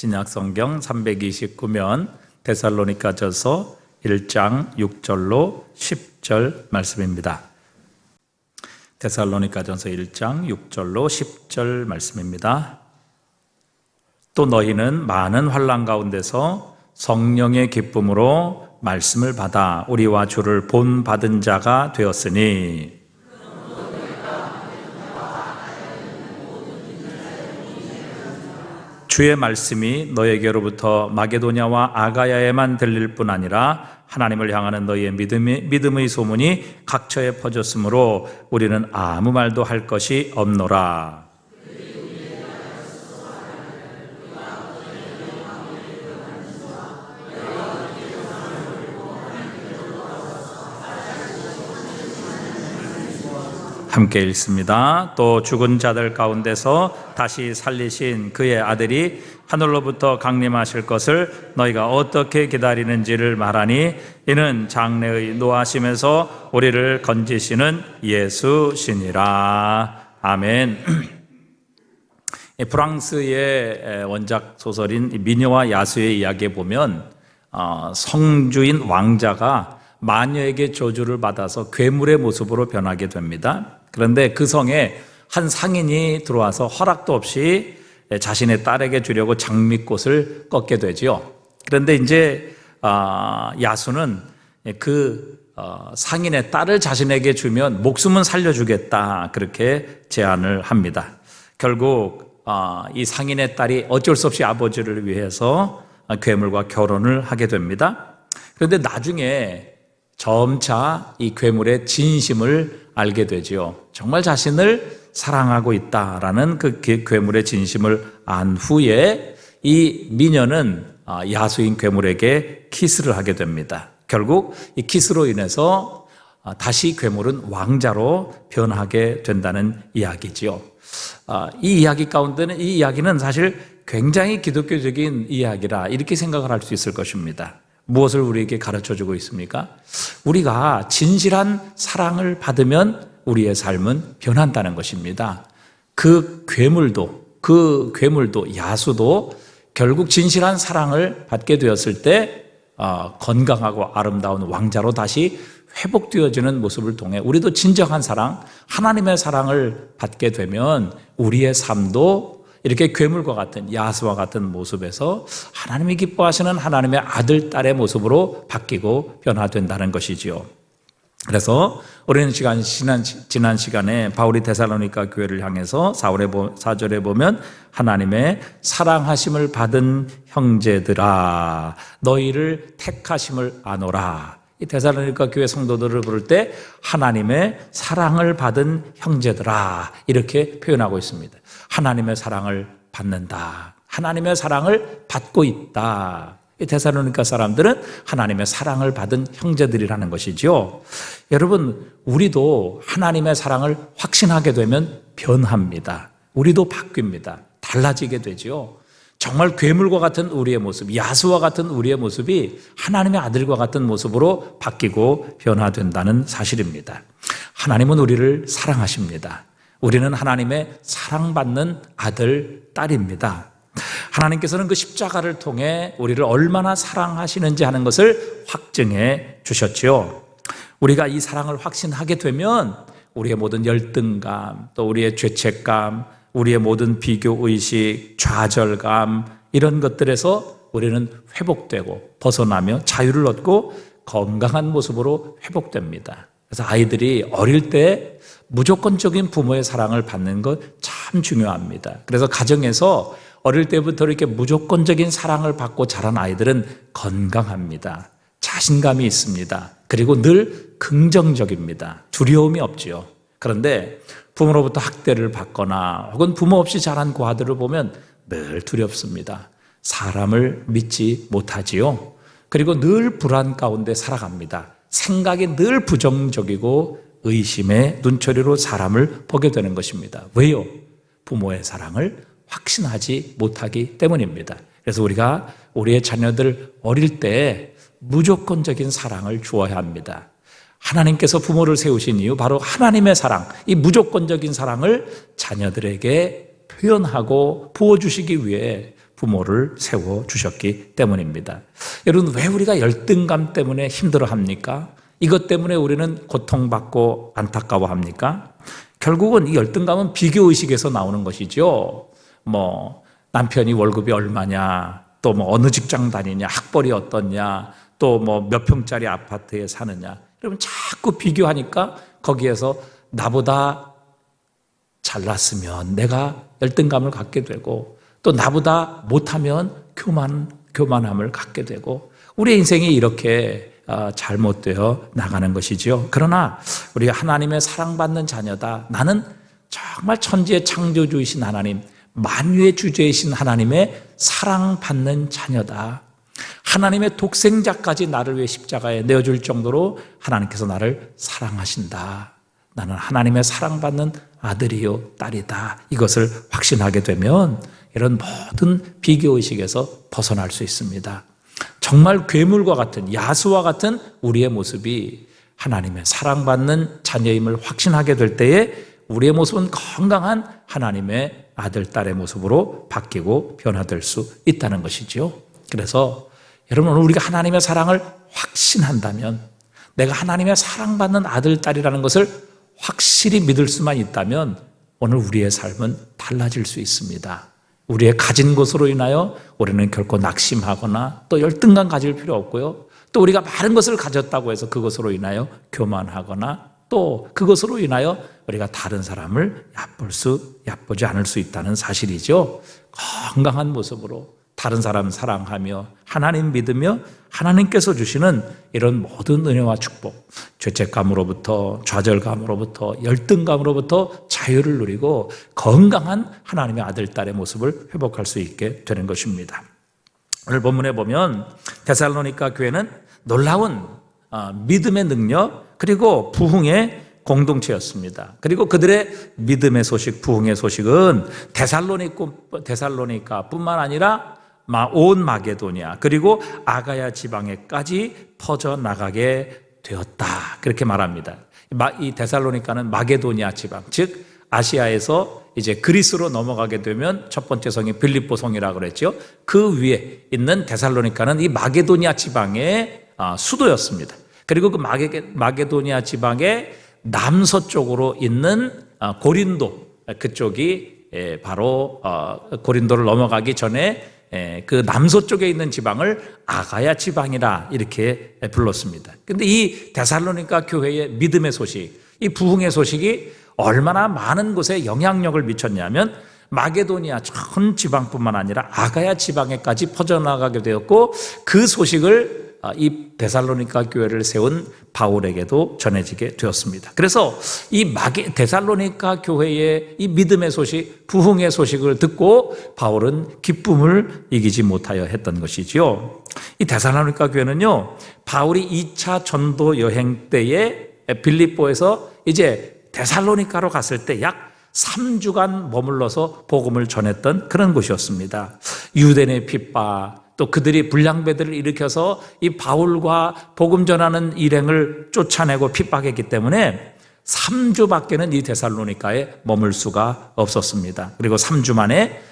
신약성경 329면 데살로니가전서 1장 6절로 10절 말씀입니다. 데살로니가전서 1장 6절로 10절 말씀입니다. 또 너희는 많은 환난 가운데서 성령의 기쁨으로 말씀을 받아 우리와 주를 본받은 자가 되었으니 주의 말씀이 너에게로부터 마게도냐와 아가야에만 들릴 뿐 아니라 하나님을 향하는 너희의 믿음의 소문이 각처에 퍼졌으므로 우리는 아무 말도 할 것이 없노라. 함께 읽습니다. 또 죽은 자들 가운데서 다시 살리신 그의 아들이 하늘로부터 강림하실 것을 너희가 어떻게 기다리는지를 말하니 이는 장래의 노하심에서 우리를 건지시는 예수시니라. 아멘. 프랑스의 원작 소설인 미녀와 야수의 이야기에 보면 성주인 왕자가 마녀에게 저주를 받아서 괴물의 모습으로 변하게 됩니다. 그런데 그 성에 한 상인이 들어와서 허락도 없이 자신의 딸에게 주려고 장미꽃을 꺾게 되지요. 그런데 이제 야수는 그 상인의 딸을 자신에게 주면 목숨은 살려주겠다, 그렇게 제안을 합니다. 결국 이 상인의 딸이 어쩔 수 없이 아버지를 위해서 괴물과 결혼을 하게 됩니다. 그런데 나중에 점차 이 괴물의 진심을 알게 되지요. 정말 자신을 사랑하고 있다라는 그 괴물의 진심을 안 후에 이 미녀는 야수인 괴물에게 키스를 하게 됩니다. 결국 이 키스로 인해서 다시 괴물은 왕자로 변하게 된다는 이야기지요. 이 이야기 가운데는, 이 이야기는 사실 굉장히 기독교적인 이야기라 이렇게 생각을 할 수 있을 것입니다. 무엇을 우리에게 가르쳐주고 있습니까? 우리가 진실한 사랑을 받으면 우리의 삶은 변한다는 것입니다. 그 괴물도 야수도 결국 진실한 사랑을 받게 되었을 때 건강하고 아름다운 왕자로 다시 회복되어지는 모습을 통해 우리도 진정한 사랑, 하나님의 사랑을 받게 되면 우리의 삶도 이렇게 괴물과 같은, 야수와 같은 모습에서 하나님이 기뻐하시는 하나님의 아들, 딸의 모습으로 바뀌고 변화된다는 것이지요. 그래서 우리는 지난 시간에 바울이 데살로니가 교회를 향해서 4절에 보면 하나님의 사랑하심을 받은 형제들아 너희를 택하심을 아노라. 이 데살로니가 교회 성도들을 부를 때 하나님의 사랑을 받은 형제들아 이렇게 표현하고 있습니다. 하나님의 사랑을 받는다. 하나님의 사랑을 받고 있다. 이 데살로니가 사람들은 하나님의 사랑을 받은 형제들이라는 것이죠. 여러분, 우리도 하나님의 사랑을 확신하게 되면 변합니다. 우리도 바뀝니다. 달라지게 되죠. 정말 괴물과 같은 우리의 모습, 야수와 같은 우리의 모습이 하나님의 아들과 같은 모습으로 바뀌고 변화된다는 사실입니다. 하나님은 우리를 사랑하십니다. 우리는 하나님의 사랑받는 아들, 딸입니다. 하나님께서는 그 십자가를 통해 우리를 얼마나 사랑하시는지 하는 것을 확증해 주셨지요. 우리가 이 사랑을 확신하게 되면 우리의 모든 열등감, 또 우리의 죄책감, 우리의 모든 비교의식, 좌절감 이런 것들에서 우리는 회복되고 벗어나며 자유를 얻고 건강한 모습으로 회복됩니다. 그래서 아이들이 어릴 때 무조건적인 부모의 사랑을 받는 것 참 중요합니다. 그래서 가정에서 어릴 때부터 이렇게 무조건적인 사랑을 받고 자란 아이들은 건강합니다. 자신감이 있습니다. 그리고 늘 긍정적입니다. 두려움이 없지요. 그런데 부모로부터 학대를 받거나 혹은 부모 없이 자란 그 아들을 보면 늘 두렵습니다. 사람을 믿지 못하지요. 그리고 늘 불안 가운데 살아갑니다. 생각이 늘 부정적이고 의심의 눈초리로 사람을 보게 되는 것입니다. 왜요? 부모의 사랑을 확신하지 못하기 때문입니다. 그래서 우리가 우리의 자녀들 어릴 때 무조건적인 사랑을 주어야 합니다. 하나님께서 부모를 세우신 이유 바로 하나님의 사랑, 이 무조건적인 사랑을 자녀들에게 표현하고 부어주시기 위해 부모를 세워주셨기 때문입니다. 여러분, 왜 우리가 열등감 때문에 힘들어합니까? 이것 때문에 우리는 고통받고 안타까워합니까? 결국은 이 열등감은 비교의식에서 나오는 것이죠. 남편이 월급이 얼마냐, 또 어느 직장 다니냐, 학벌이 어떻냐, 또 몇 평짜리 아파트에 사느냐. 여러분, 자꾸 비교하니까 거기에서 나보다 잘났으면 내가 열등감을 갖게 되고, 또 나보다 못하면 교만함을 갖게 되고, 우리의 인생이 이렇게 잘못되어 나가는 것이죠. 그러나 우리가 하나님의 사랑받는 자녀다, 나는 정말 천지의 창조주이신 하나님, 만유의 주제이신 하나님의 사랑받는 자녀다, 하나님의 독생자까지 나를 위해 십자가에 내어줄 정도로 하나님께서 나를 사랑하신다, 나는 하나님의 사랑받는 아들이요 딸이다, 이것을 확신하게 되면 이런 모든 비교의식에서 벗어날 수 있습니다. 정말 괴물과 같은, 야수와 같은 우리의 모습이 하나님의 사랑받는 자녀임을 확신하게 될 때에 우리의 모습은 건강한 하나님의 아들, 딸의 모습으로 바뀌고 변화될 수 있다는 것이죠. 그래서 여러분, 오늘 우리가 하나님의 사랑을 확신한다면, 내가 하나님의 사랑받는 아들, 딸이라는 것을 확실히 믿을 수만 있다면 오늘 우리의 삶은 달라질 수 있습니다. 우리의 가진 것으로 인하여 우리는 결코 낙심하거나 또 열등감 가질 필요 없고요, 또 우리가 많은 것을 가졌다고 해서 그것으로 인하여 교만하거나 또 그것으로 인하여 우리가 다른 사람을 얕보지 않을 수 있다는 사실이죠. 건강한 모습으로 다른 사람 사랑하며 하나님 믿으며 하나님께서 주시는 이런 모든 은혜와 축복, 죄책감으로부터, 좌절감으로부터, 열등감으로부터 자유를 누리고 건강한 하나님의 아들, 딸의 모습을 회복할 수 있게 되는 것입니다. 오늘 본문에 보면 데살로니가 교회는 놀라운 믿음의 능력, 그리고 부흥의 공동체였습니다. 그리고 그들의 믿음의 소식, 부흥의 소식은 데살로니가뿐만 아니라 온 마게도니아, 그리고 아가야 지방에까지 퍼져나가게 되었다, 그렇게 말합니다. 이 데살로니가는 마게도니아 지방, 즉 아시아에서 이제 그리스로 넘어가게 되면 첫 번째 성이 빌립보 성이라고 그랬죠. 그 위에 있는 데살로니가는 이 마게도니아 지방의 수도였습니다. 그리고 그 마게도니아 지방의 남서쪽으로 있는 고린도, 그쪽이 바로 고린도를 넘어가기 전에 그 남서쪽에 있는 지방을 아가야 지방이라 이렇게 불렀습니다. 그런데 이 데살로니가 교회의 믿음의 소식, 이 부흥의 소식이 얼마나 많은 곳에 영향력을 미쳤냐면 마게도니아 전 지방뿐만 아니라 아가야 지방에까지 퍼져나가게 되었고, 그 소식을 이 데살로니가 교회를 세운 바울에게도 전해지게 되었습니다. 그래서 이 데살로니가 교회의 이 믿음의 소식, 부흥의 소식을 듣고 바울은 기쁨을 이기지 못하여 했던 것이지요. 이 데살로니가 교회는요, 바울이 2차 전도 여행 때에 빌립보에서 이제 데살로니가로 갔을 때 약 3주간 머물러서 복음을 전했던 그런 곳이었습니다. 유대인의 핍박, 또 그들이 불량배들을 일으켜서 이 바울과 복음 전하는 일행을 쫓아내고 핍박했기 때문에 3주밖에는 이 데살로니가에 머물 수가 없었습니다. 그리고 3주 만에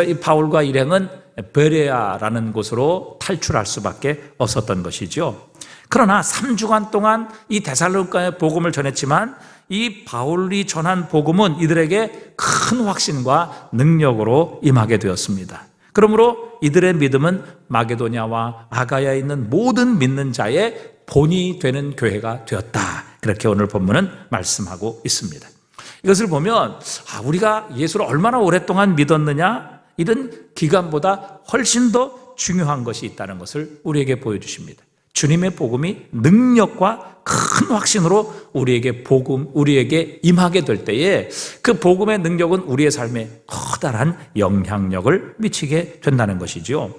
이 바울과 일행은 베레아라는 곳으로 탈출할 수밖에 없었던 것이죠. 그러나 3주간 동안 이 데살로니가에 복음을 전했지만 이 바울이 전한 복음은 이들에게 큰 확신과 능력으로 임하게 되었습니다. 그러므로 이들의 믿음은 마게도냐와 아가야에 있는 모든 믿는 자의 본이 되는 교회가 되었다, 그렇게 오늘 본문은 말씀하고 있습니다. 이것을 보면 우리가 예수를 얼마나 오랫동안 믿었느냐, 이런 기간보다 훨씬 더 중요한 것이 있다는 것을 우리에게 보여주십니다. 주님의 복음이 능력과 큰 확신으로 우리에게 임하게 될 때에 그 복음의 능력은 우리의 삶에 커다란 영향력을 미치게 된다는 것이죠.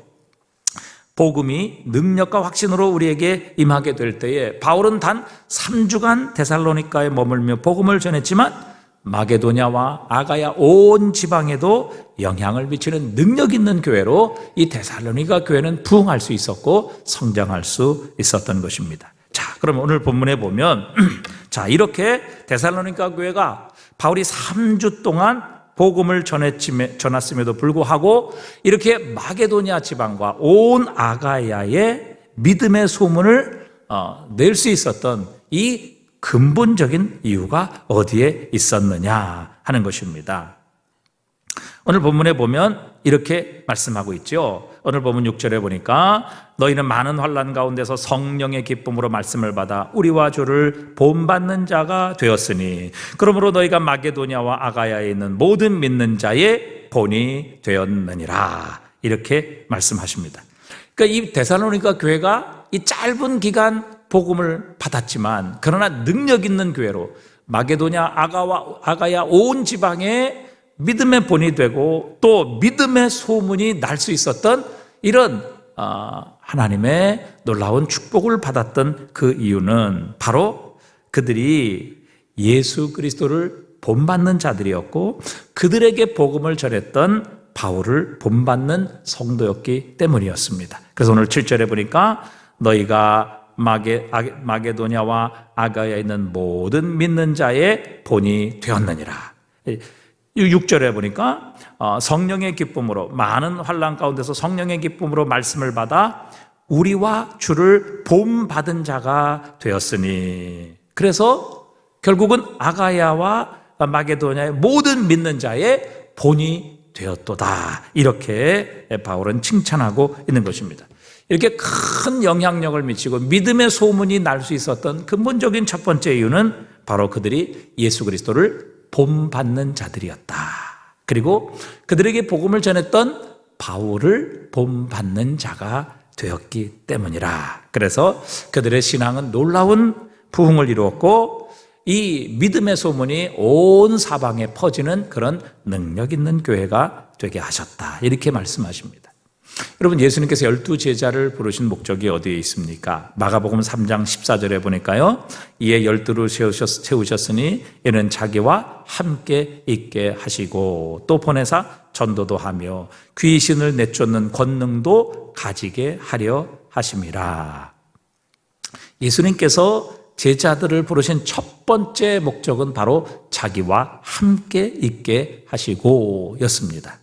복음이 능력과 확신으로 우리에게 임하게 될 때에 바울은 단 3주간 데살로니가에 머물며 복음을 전했지만 마게도냐와 아가야 온 지방에도 영향을 미치는 능력 있는 교회로 이 데살로니가 교회는 부흥할 수 있었고 성장할 수 있었던 것입니다. 자, 그럼 오늘 본문에 보면 자, 이렇게 데살로니가 교회가 바울이 3주 동안 복음을 전했음에도 불구하고 이렇게 마게도냐 지방과 온 아가야에 믿음의 소문을 낼 수 있었던 이 근본적인 이유가 어디에 있었느냐 하는 것입니다. 오늘 본문에 보면 이렇게 말씀하고 있죠. 오늘 본문 6절에 보니까 너희는 많은 환난 가운데서 성령의 기쁨으로 말씀을 받아 우리와 주를 본받는 자가 되었으니 그러므로 너희가 마게도냐와 아가야에 있는 모든 믿는 자의 본이 되었느니라. 이렇게 말씀하십니다. 그러니까 이 데살로니가 교회가 이 짧은 기간 복음을 받았지만 그러나 능력 있는 교회로 마게도냐 아가야 온 지방에 믿음의 본이 되고 또 믿음의 소문이 날 수 있었던 이런 하나님의 놀라운 축복을 받았던 그 이유는 바로 그들이 예수 그리스도를 본받는 자들이었고 그들에게 복음을 전했던 바울을 본받는 성도였기 때문이었습니다. 그래서 오늘 7절에 보니까 너희가 마게도냐와 아가야에 있는 모든 믿는 자의 본이 되었느니라. 6절에 보니까 성령의 기쁨으로 많은 환난 가운데서 성령의 기쁨으로 말씀을 받아 우리와 주를 본받은 자가 되었으니 그래서 결국은 아가야와 마게도냐의 모든 믿는 자의 본이 되었도다. 이렇게 바울은 칭찬하고 있는 것입니다. 이렇게 큰 영향력을 미치고 믿음의 소문이 날 수 있었던 근본적인 첫 번째 이유는 바로 그들이 예수 그리스도를 본받는 자들이었다. 그리고 그들에게 복음을 전했던 바울을 본받는 자가 되었기 때문이라. 그래서 그들의 신앙은 놀라운 부흥을 이루었고 이 믿음의 소문이 온 사방에 퍼지는 그런 능력 있는 교회가 되게 하셨다. 이렇게 말씀하십니다. 여러분, 예수님께서 12제자를 부르신 목적이 어디에 있습니까? 마가복음 3장 14절에 보니까요, 이에 12를 세우셨으니 이는 자기와 함께 있게 하시고 또 보내사 전도도 하며 귀신을 내쫓는 권능도 가지게 하려 하심이라. 예수님께서 제자들을 부르신 첫 번째 목적은 바로 자기와 함께 있게 하시고 였습니다.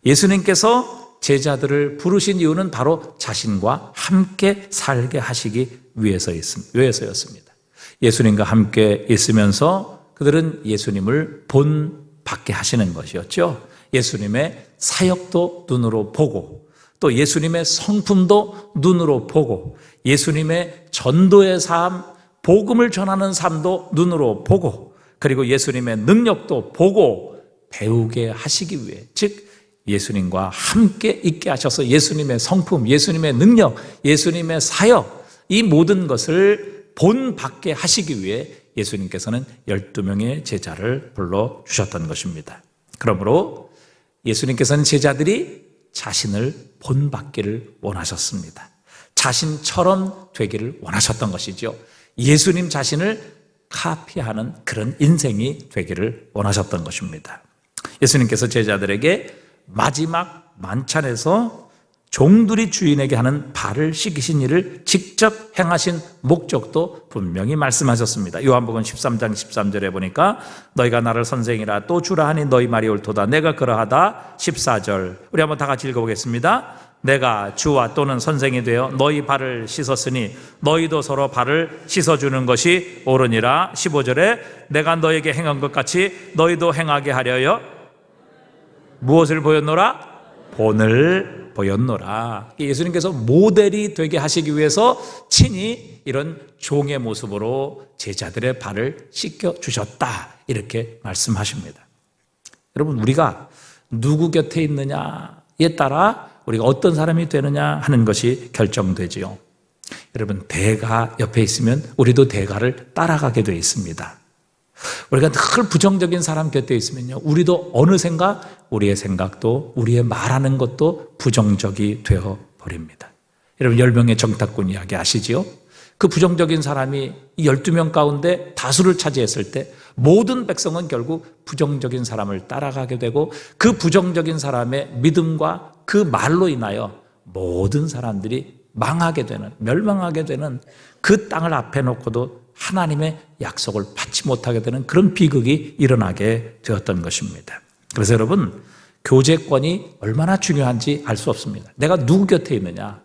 예수님께서 제자들을 부르신 이유는 바로 자신과 함께 살게 하시기 위해서였습니다. 예수님과 함께 있으면서 그들은 예수님을 본받게 하시는 것이었죠. 예수님의 사역도 눈으로 보고 또 예수님의 성품도 눈으로 보고 예수님의 전도의 삶, 복음을 전하는 삶도 눈으로 보고 그리고 예수님의 능력도 보고 배우게 하시기 위해, 즉 예수님과 함께 있게 하셔서 예수님의 성품, 예수님의 능력, 예수님의 사역, 이 모든 것을 본받게 하시기 위해 예수님께서는 12명의 제자를 불러주셨던 것입니다. 그러므로 예수님께서는 제자들이 자신을 본받기를 원하셨습니다. 자신처럼 되기를 원하셨던 것이죠. 예수님 자신을 카피하는 그런 인생이 되기를 원하셨던 것입니다. 예수님께서 제자들에게 마지막 만찬에서 종들이 주인에게 하는 발을 씻기신 일을 직접 행하신 목적도 분명히 말씀하셨습니다. 요한복음 13장 13절에 보니까 너희가 나를 선생이라 또 주라 하니 너희 말이 옳도다. 내가 그러하다. 14절 우리 한번 다 같이 읽어보겠습니다. 내가 주와 또는 선생이 되어 너희 발을 씻었으니 너희도 서로 발을 씻어주는 것이 옳으니라. 15절에 내가 너에게 행한 것 같이 너희도 행하게 하려여 무엇을 보였노라? 본을 보였노라. 예수님께서 모델이 되게 하시기 위해서 친히 이런 종의 모습으로 제자들의 발을 씻겨주셨다. 이렇게 말씀하십니다. 여러분, 우리가 누구 곁에 있느냐에 따라 우리가 어떤 사람이 되느냐 하는 것이 결정되지요. 여러분, 대가 옆에 있으면 우리도 대가를 따라가게 되어 있습니다. 우리가 늘 부정적인 사람 곁에 있으면요, 우리도 어느샌가 우리의 생각도 우리의 말하는 것도 부정적이 되어 버립니다. 여러분, 10명의 정탐꾼 이야기 아시지요? 그 부정적인 사람이 이 12명 가운데 다수를 차지했을 때 모든 백성은 결국 부정적인 사람을 따라가게 되고 그 부정적인 사람의 믿음과 그 말로 인하여 모든 사람들이 망하게 되는, 멸망하게 되는, 그 땅을 앞에 놓고도 하나님의 약속을 받지 못하게 되는 그런 비극이 일어나게 되었던 것입니다. 그래서 여러분, 교제권이 얼마나 중요한지 알 수 없습니다. 내가 누구 곁에 있느냐,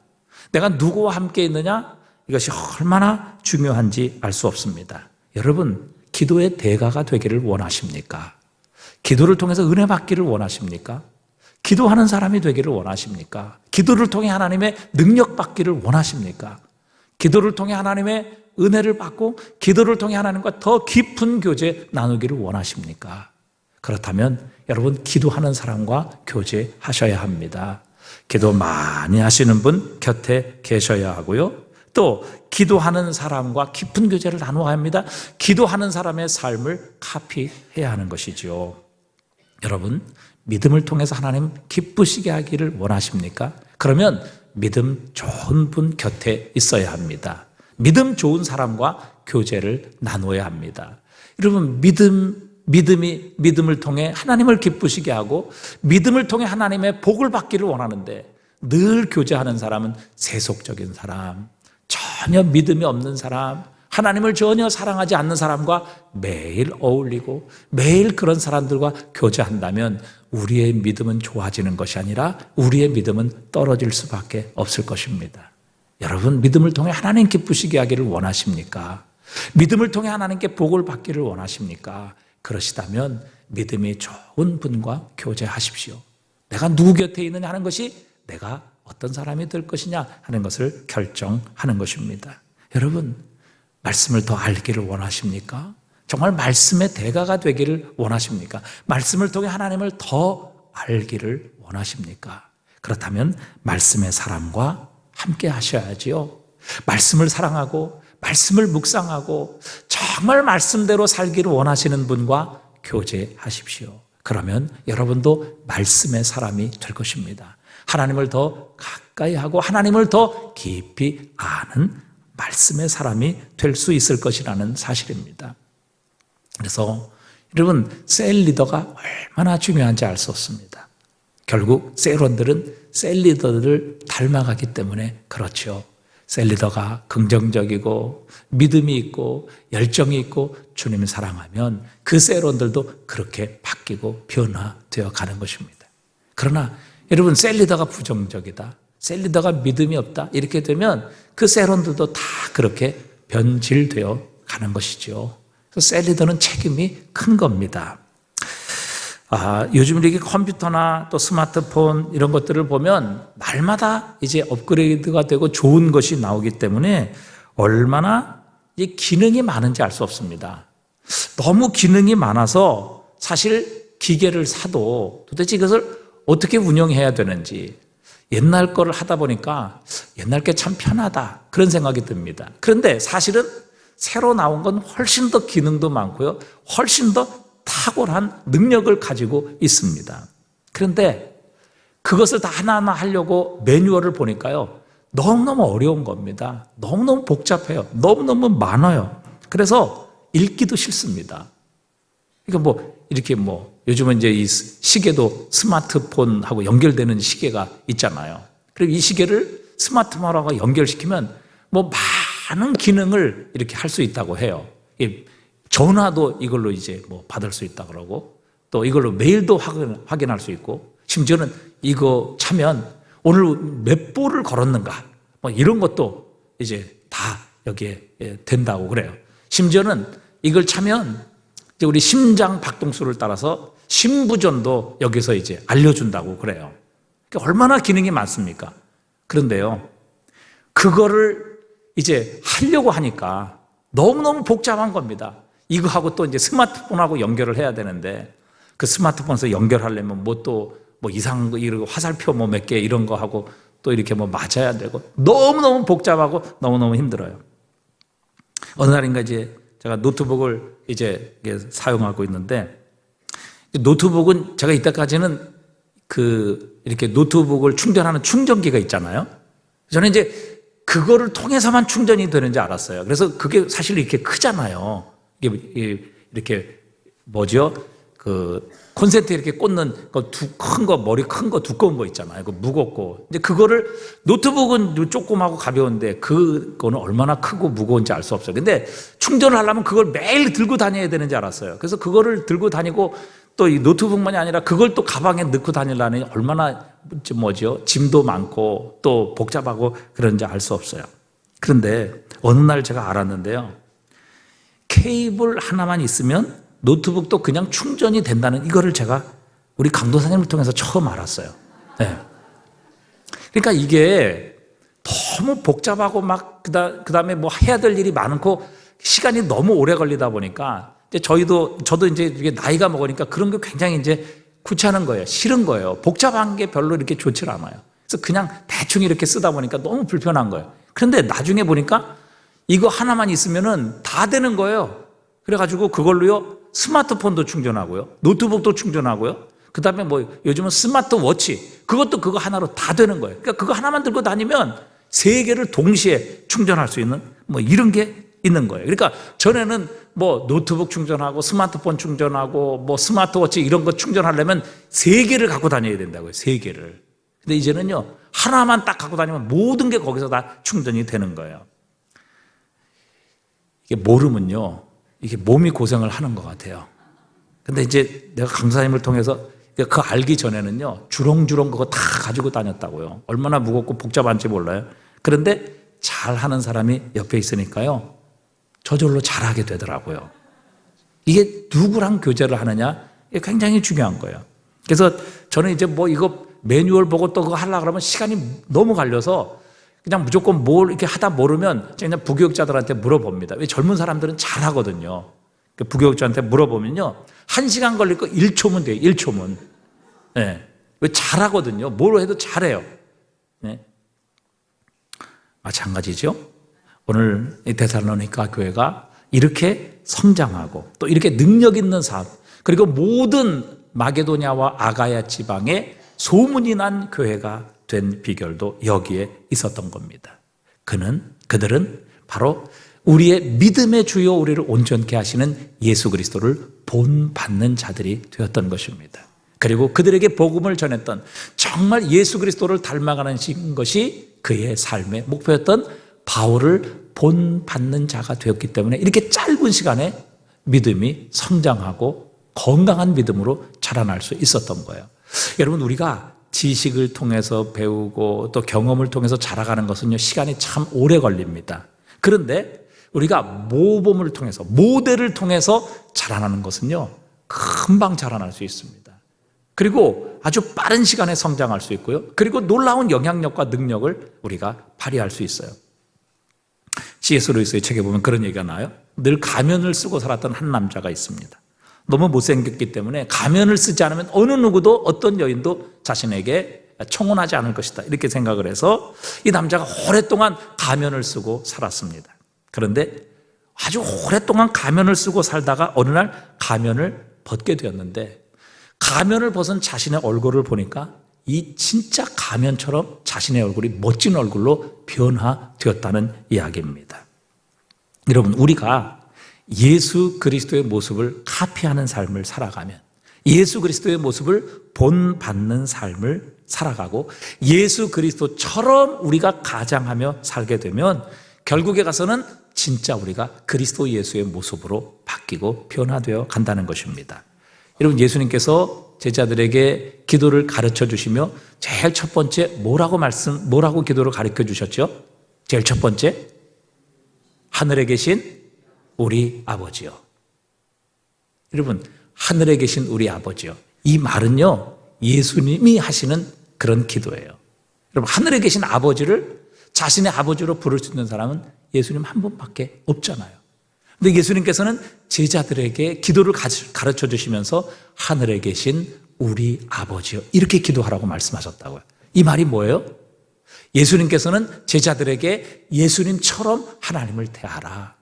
내가 누구와 함께 있느냐, 이것이 얼마나 중요한지 알 수 없습니다. 여러분, 기도의 대가가 되기를 원하십니까? 기도를 통해서 은혜 받기를 원하십니까? 기도하는 사람이 되기를 원하십니까? 기도를 통해 하나님의 능력 받기를 원하십니까? 기도를 통해 하나님의 은혜를 받고 기도를 통해 하나님과 더 깊은 교제 나누기를 원하십니까? 그렇다면 여러분, 기도하는 사람과 교제하셔야 합니다. 기도 많이 하시는 분 곁에 계셔야 하고요. 또 기도하는 사람과 깊은 교제를 나눠야 합니다. 기도하는 사람의 삶을 카피해야 하는 것이죠. 여러분, 믿음을 통해서 하나님 기쁘시게 하기를 원하십니까? 그러면 믿음 좋은 분 곁에 있어야 합니다. 믿음 좋은 사람과 교제를 나눠야 합니다. 여러분, 믿음을 통해 하나님을 기쁘시게 하고 믿음을 통해 하나님의 복을 받기를 원하는데, 늘 교제하는 사람은 세속적인 사람, 전혀 믿음이 없는 사람, 하나님을 전혀 사랑하지 않는 사람과 매일 어울리고 매일 그런 사람들과 교제한다면 우리의 믿음은 좋아지는 것이 아니라 우리의 믿음은 떨어질 수밖에 없을 것입니다. 여러분, 믿음을 통해 하나님 기쁘시게 하기를 원하십니까? 믿음을 통해 하나님께 복을 받기를 원하십니까? 그러시다면 믿음이 좋은 분과 교제하십시오. 내가 누구 곁에 있느냐 하는 것이 내가 어떤 사람이 될 것이냐 하는 것을 결정하는 것입니다. 여러분, 말씀을 더 알기를 원하십니까? 정말 말씀의 대가가 되기를 원하십니까? 말씀을 통해 하나님을 더 알기를 원하십니까? 그렇다면 말씀의 사람과 함께 하셔야지요. 말씀을 사랑하고 말씀을 묵상하고 정말 말씀대로 살기를 원하시는 분과 교제하십시오. 그러면 여러분도 말씀의 사람이 될 것입니다. 하나님을 더 가까이 하고 하나님을 더 깊이 아는 말씀의 사람이 될 수 있을 것이라는 사실입니다. 그래서 여러분, 셀 리더가 얼마나 중요한지 알 수 없습니다. 결국 셀원들은 셀 리더들을 닮아가기 때문에 그렇죠. 셀 리더가 긍정적이고 믿음이 있고 열정이 있고 주님을 사랑하면 그 셀원들도 그렇게 바뀌고 변화되어 가는 것입니다. 그러나 여러분, 셀 리더가 부정적이다, 셀 리더가 믿음이 없다, 이렇게 되면 그 셀원들도 다 그렇게 변질되어 가는 것이죠. 그래서 셀 리더는 책임이 큰 겁니다. 요즘 이렇게 컴퓨터나 또 스마트폰 이런 것들을 보면 날마다 이제 업그레이드가 되고 좋은 것이 나오기 때문에 얼마나 이 기능이 많은지 알 수 없습니다. 너무 기능이 많아서 사실 기계를 사도 도대체 이것을 어떻게 운영해야 되는지, 옛날 거를 하다 보니까 옛날 게 참 편하다 그런 생각이 듭니다. 그런데 사실은 새로 나온 건 훨씬 더 기능도 많고요, 훨씬 더 탁월한 능력을 가지고 있습니다. 그런데 그것을 다 하나하나 하려고 매뉴얼을 보니까요, 너무너무 어려운 겁니다. 너무너무 복잡해요. 너무너무 많아요. 그래서 읽기도 싫습니다. 그러니까 이렇게 요즘은 이제 이 시계도 스마트폰하고 연결되는 시계가 있잖아요. 그리고 이 시계를 스마트폰하고 연결시키면 많은 기능을 이렇게 할 수 있다고 해요. 전화도 이걸로 이제 받을 수 있다 그러고, 또 이걸로 메일도 확인할 수 있고, 심지어는 이거 차면 오늘 몇 보를 걸었는가 이런 것도 이제 다 여기에 된다고 그래요. 심지어는 이걸 차면 이제 우리 심장 박동수를 따라서 심부전도 여기서 이제 알려준다고 그래요. 그러니까 얼마나 기능이 많습니까? 그런데요, 그거를 이제 하려고 하니까 너무너무 복잡한 겁니다. 이거하고 또 이제 스마트폰하고 연결을 해야 되는데, 그 스마트폰에서 연결하려면 이상한 거, 이러고 화살표 몇 개 이런 거 하고 또 이렇게 맞아야 되고, 너무너무 복잡하고 너무너무 힘들어요. 어느 날인가 이제 제가 노트북을 이제 사용하고 있는데, 노트북은 제가 이때까지는 이렇게 노트북을 충전하는 충전기가 있잖아요. 저는 이제 그거를 통해서만 충전이 되는지 알았어요. 그래서 그게 사실 이렇게 크잖아요. 이렇게 콘센트 이렇게 꽂는 큰 거, 머리 큰 거, 두꺼운 거 있잖아요. 그 무겁고. 이제 그거를, 노트북은 조그마하고 가벼운데 그거는 얼마나 크고 무거운지 알 수 없어요. 근데 충전을 하려면 그걸 매일 들고 다녀야 되는지 알았어요. 그래서 그거를 들고 다니고 또 이 노트북만이 아니라 그걸 또 가방에 넣고 다니려니 얼마나 짐도 많고 또 복잡하고 그런지 알 수 없어요. 그런데 어느 날 제가 알았는데요. 케이블 하나만 있으면 노트북도 그냥 충전이 된다는 이거를 제가 우리 강도사님을 통해서 처음 알았어요. 네. 그러니까 이게 너무 복잡하고 막 그다음에 뭐 해야 될 일이 많고 시간이 너무 오래 걸리다 보니까 이제 저도 이제 이게 나이가 먹으니까 그런 게 굉장히 이제 귀찮은 거예요. 싫은 거예요. 복잡한 게 별로 이렇게 좋지 않아요. 그래서 그냥 대충 이렇게 쓰다 보니까 너무 불편한 거예요. 그런데 나중에 보니까 이거 하나만 있으면은 다 되는 거예요. 그래가지고 그걸로요 스마트폰도 충전하고요, 노트북도 충전하고요. 그다음에 뭐 요즘은 스마트워치 그것도 그거 하나로 다 되는 거예요. 그러니까 그거 하나만 들고 다니면 3개를 동시에 충전할 수 있는 뭐 이런 게 있는 거예요. 그러니까 전에는 뭐 노트북 충전하고 스마트폰 충전하고 뭐 스마트워치 이런 거 충전하려면 3개를 갖고 다녀야 된다고요. 3개를. 근데 이제는요 하나만 딱 갖고 다니면 모든 게 거기서 다 충전이 되는 거예요. 이게 모르면요 이게 몸이 고생을 하는 것 같아요. 근데 이제 내가 강사님을 통해서 그 알기 전에는요 주렁주렁 그거 다 가지고 다녔다고요. 얼마나 무겁고 복잡한지 몰라요. 그런데 잘하는 사람이 옆에 있으니까요 저절로 잘하게 되더라고요. 이게 누구랑 교제를 하느냐 이게 굉장히 중요한 거예요. 그래서 저는 이제 뭐 이거 매뉴얼 보고 또 그거 하려고 그러면 시간이 너무 갈려서 그냥 무조건 뭘 이렇게 하다 모르면 그냥 부교육자들한테 물어봅니다. 왜 젊은 사람들은 잘하거든요. 부교육자한테 물어보면요 1시간 걸릴 거 1초면 돼요. 1초면. 네. 왜 잘하거든요. 뭘 해도 잘해요. 네. 마찬가지죠. 오늘 이 데살로니가 교회가 이렇게 성장하고 또 이렇게 능력 있는 삶 그리고 모든 마게도냐와 아가야 지방에 소문이 난 교회가 된 비결도 여기에 있었던 겁니다. 그들은 바로 우리의 믿음의 주요 우리를 온전케 하시는 예수 그리스도를 본받는 자들이 되었던 것입니다. 그리고 그들에게 복음을 전했던 정말 예수 그리스도를 닮아가는 것이 그의 삶의 목표였던 바울을 본받는 자가 되었기 때문에 이렇게 짧은 시간에 믿음이 성장하고 건강한 믿음으로 자라날 수 있었던 거예요. 여러분 우리가 지식을 통해서 배우고 또 경험을 통해서 자라가는 것은요 시간이 참 오래 걸립니다. 그런데 우리가 모범을 통해서 모델을 통해서 자라나는 것은요 금방 자라날 수 있습니다. 그리고 아주 빠른 시간에 성장할 수 있고요. 그리고 놀라운 영향력과 능력을 우리가 발휘할 수 있어요. C.S. 루이스의 책에 보면 그런 얘기가 나와요. 늘 가면을 쓰고 살았던 한 남자가 있습니다. 너무 못생겼기 때문에 가면을 쓰지 않으면 어느 누구도 어떤 여인도 자신에게 청혼하지 않을 것이다 이렇게 생각을 해서 이 남자가 오랫동안 가면을 쓰고 살았습니다. 그런데 아주 오랫동안 가면을 쓰고 살다가 어느 날 가면을 벗게 되었는데 가면을 벗은 자신의 얼굴을 보니까 이 진짜 가면처럼 자신의 얼굴이 멋진 얼굴로 변화되었다는 이야기입니다. 여러분 우리가 예수 그리스도의 모습을 카피하는 삶을 살아가면 예수 그리스도의 모습을 본받는 삶을 살아가고 예수 그리스도처럼 우리가 가장하며 살게 되면 결국에 가서는 진짜 우리가 그리스도 예수의 모습으로 바뀌고 변화되어 간다는 것입니다. 여러분 예수님께서 제자들에게 기도를 가르쳐 주시며 제일 첫 번째 뭐라고 기도를 가르쳐 주셨죠? 제일 첫 번째 하늘에 계신 우리 아버지요. 여러분 하늘에 계신 우리 아버지요. 이 말은요 예수님이 하시는 그런 기도예요. 여러분 하늘에 계신 아버지를 자신의 아버지로 부를 수 있는 사람은 예수님 한 분밖에 없잖아요. 근데 예수님께서는 제자들에게 기도를 가르쳐 주시면서 하늘에 계신 우리 아버지요 이렇게 기도하라고 말씀하셨다고요. 이 말이 뭐예요? 예수님께서는 제자들에게 예수님처럼 하나님을 대하라,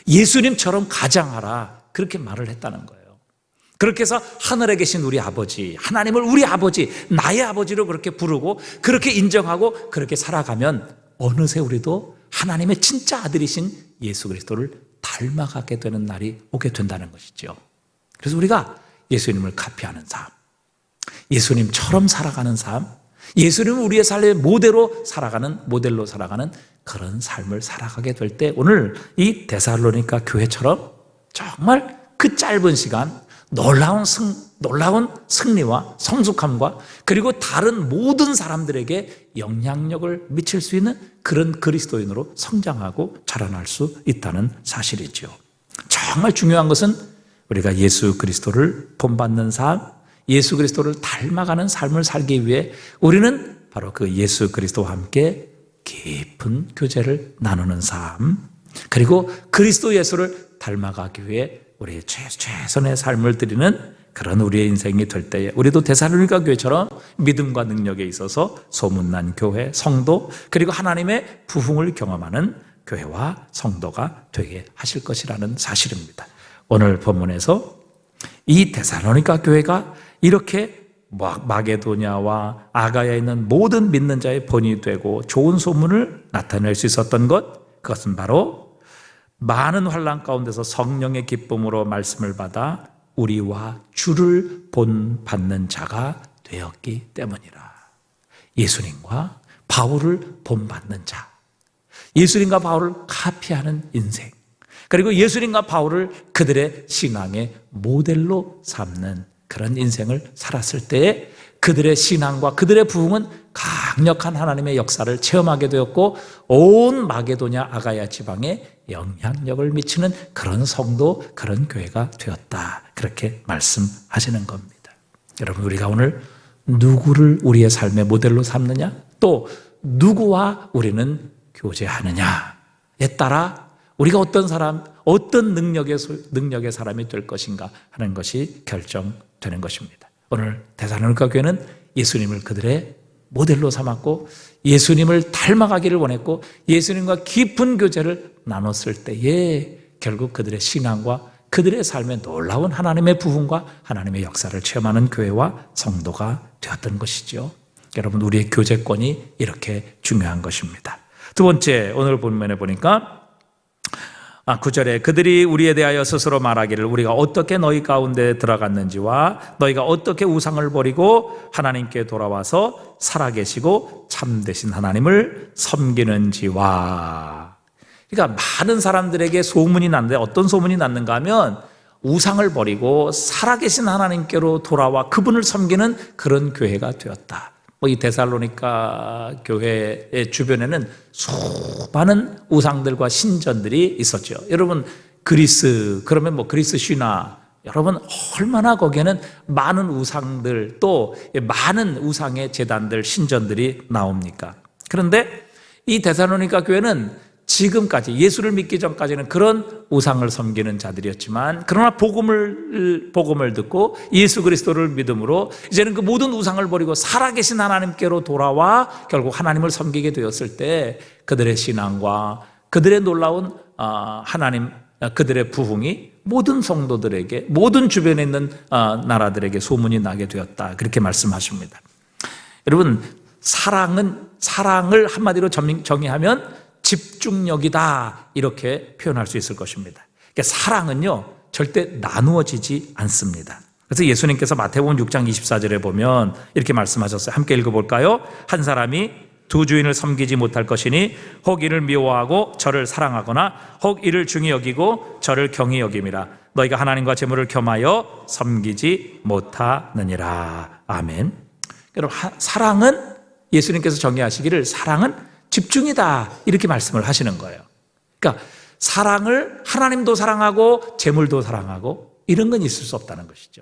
예수님처럼 가장하라 그렇게 말을 했다는 거예요. 그렇게 해서 하늘에 계신 우리 아버지, 하나님을 우리 아버지, 나의 아버지로 그렇게 부르고 그렇게 인정하고 그렇게 살아가면 어느새 우리도 하나님의 진짜 아들이신 예수 그리스도를 닮아가게 되는 날이 오게 된다는 것이죠. 그래서 우리가 예수님을 카피하는 삶, 예수님처럼 살아가는 삶, 예수님은 우리의 삶의 모델로 살아가는 그런 삶을 살아가게 될 때 오늘 이 데살로니가 교회처럼 정말 그 짧은 시간 놀라운 승리와 성숙함과 그리고 다른 모든 사람들에게 영향력을 미칠 수 있는 그런 그리스도인으로 성장하고 자라날 수 있다는 사실이죠. 정말 중요한 것은 우리가 예수 그리스도를 본받는 삶, 예수 그리스도를 닮아가는 삶을 살기 위해 우리는 바로 그 예수 그리스도와 함께 깊은 교제를 나누는 삶, 그리고 그리스도 예수를 닮아가기 위해 우리의 최선의 삶을 드리는 그런 우리의 인생이 될 때에 우리도 데살로니가 교회처럼 믿음과 능력에 있어서 소문난 교회, 성도, 그리고 하나님의 부흥을 경험하는 교회와 성도가 되게 하실 것이라는 사실입니다. 오늘 본문에서 이 데살로니가 교회가 이렇게 마게도냐와 아가야에 있는 모든 믿는 자의 본이 되고 좋은 소문을 나타낼 수 있었던 것, 그것은 바로 많은 환난 가운데서 성령의 기쁨으로 말씀을 받아 우리와 주를 본받는 자가 되었기 때문이라. 예수님과 바울을 본받는 자, 예수님과 바울을 카피하는 인생, 그리고 예수님과 바울을 그들의 신앙의 모델로 삼는 그런 인생을 살았을 때에 그들의 신앙과 그들의 부흥은 강력한 하나님의 역사를 체험하게 되었고 온 마게도냐 아가야 지방에 영향력을 미치는 그런 성도, 그런 교회가 되었다. 그렇게 말씀하시는 겁니다. 여러분, 우리가 오늘 누구를 우리의 삶의 모델로 삼느냐, 또 누구와 우리는 교제하느냐에 따라 우리가 어떤 사람, 어떤 능력의 사람이 될 것인가 하는 것이 결정되는 것입니다. 오늘 데살로니가 교회는 예수님을 그들의 모델로 삼았고 예수님을 닮아가기를 원했고 예수님과 깊은 교제를 나눴을 때에 결국 그들의 신앙과 그들의 삶에 놀라운 하나님의 부흥과 하나님의 역사를 체험하는 교회와 성도가 되었던 것이죠. 여러분, 우리의 교제권이 이렇게 중요한 것입니다. 두 번째, 오늘 본문에 보니까 9절에 그들이 우리에 대하여 스스로 말하기를 우리가 어떻게 너희 가운데 들어갔는지와 너희가 어떻게 우상을 버리고 하나님께 돌아와서 살아계시고 참되신 하나님을 섬기는지와. 그러니까 많은 사람들에게 소문이 났는데 어떤 소문이 났는가 하면 우상을 버리고 살아계신 하나님께로 돌아와 그분을 섬기는 그런 교회가 되었다. 이 데살로니가 교회의 주변에는 수많은 우상들과 신전들이 있었죠. 여러분, 그리스, 그러면 그리스 신화, 여러분 얼마나 거기에는 많은 우상들, 또 많은 우상의 제단들, 신전들이 나옵니까? 그런데 이 데살로니가 교회는 지금까지, 예수를 믿기 전까지는 그런 우상을 섬기는 자들이었지만, 그러나 복음을 듣고 예수 그리스도를 믿음으로 이제는 그 모든 우상을 버리고 살아계신 하나님께로 돌아와 결국 하나님을 섬기게 되었을 때 그들의 신앙과 그들의 놀라운 하나님, 그들의 부흥이 모든 성도들에게, 모든 주변에 있는 나라들에게 소문이 나게 되었다. 그렇게 말씀하십니다. 여러분, 사랑을 한마디로 정의하면 집중력이다, 이렇게 표현할 수 있을 것입니다. 그러니까 사랑은요 절대 나누어지지 않습니다. 그래서 예수님께서 마태복음 6장 24절에 보면 이렇게 말씀하셨어요. 함께 읽어볼까요? 한 사람이 두 주인을 섬기지 못할 것이니 혹 이를 미워하고 저를 사랑하거나 혹 이를 중히 여기고 저를 경히 여김이라. 너희가 하나님과 재물을 겸하여 섬기지 못하느니라. 아멘. 여러분, 사랑은, 예수님께서 정의하시기를 사랑은 집중이다, 이렇게 말씀을 하시는 거예요. 그러니까 사랑을, 하나님도 사랑하고 재물도 사랑하고 이런 건 있을 수 없다는 것이죠.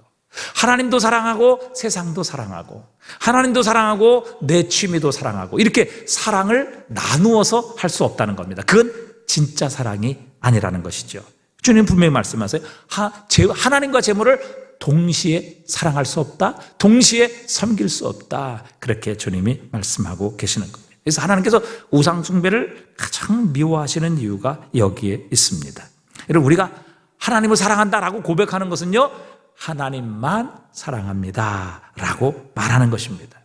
하나님도 사랑하고 세상도 사랑하고 하나님도 사랑하고 내 취미도 사랑하고 이렇게 사랑을 나누어서 할 수 없다는 겁니다. 그건 진짜 사랑이 아니라는 것이죠. 주님 분명히 말씀하세요. 하나님과 재물을 동시에 사랑할 수 없다, 동시에 섬길 수 없다, 그렇게 주님이 말씀하고 계시는 겁니다. 그래서 하나님께서 우상 숭배를 가장 미워하시는 이유가 여기에 있습니다. 여러분, 우리가 하나님을 사랑한다라고 고백하는 것은요, 하나님만 사랑합니다 라고 말하는 것입니다.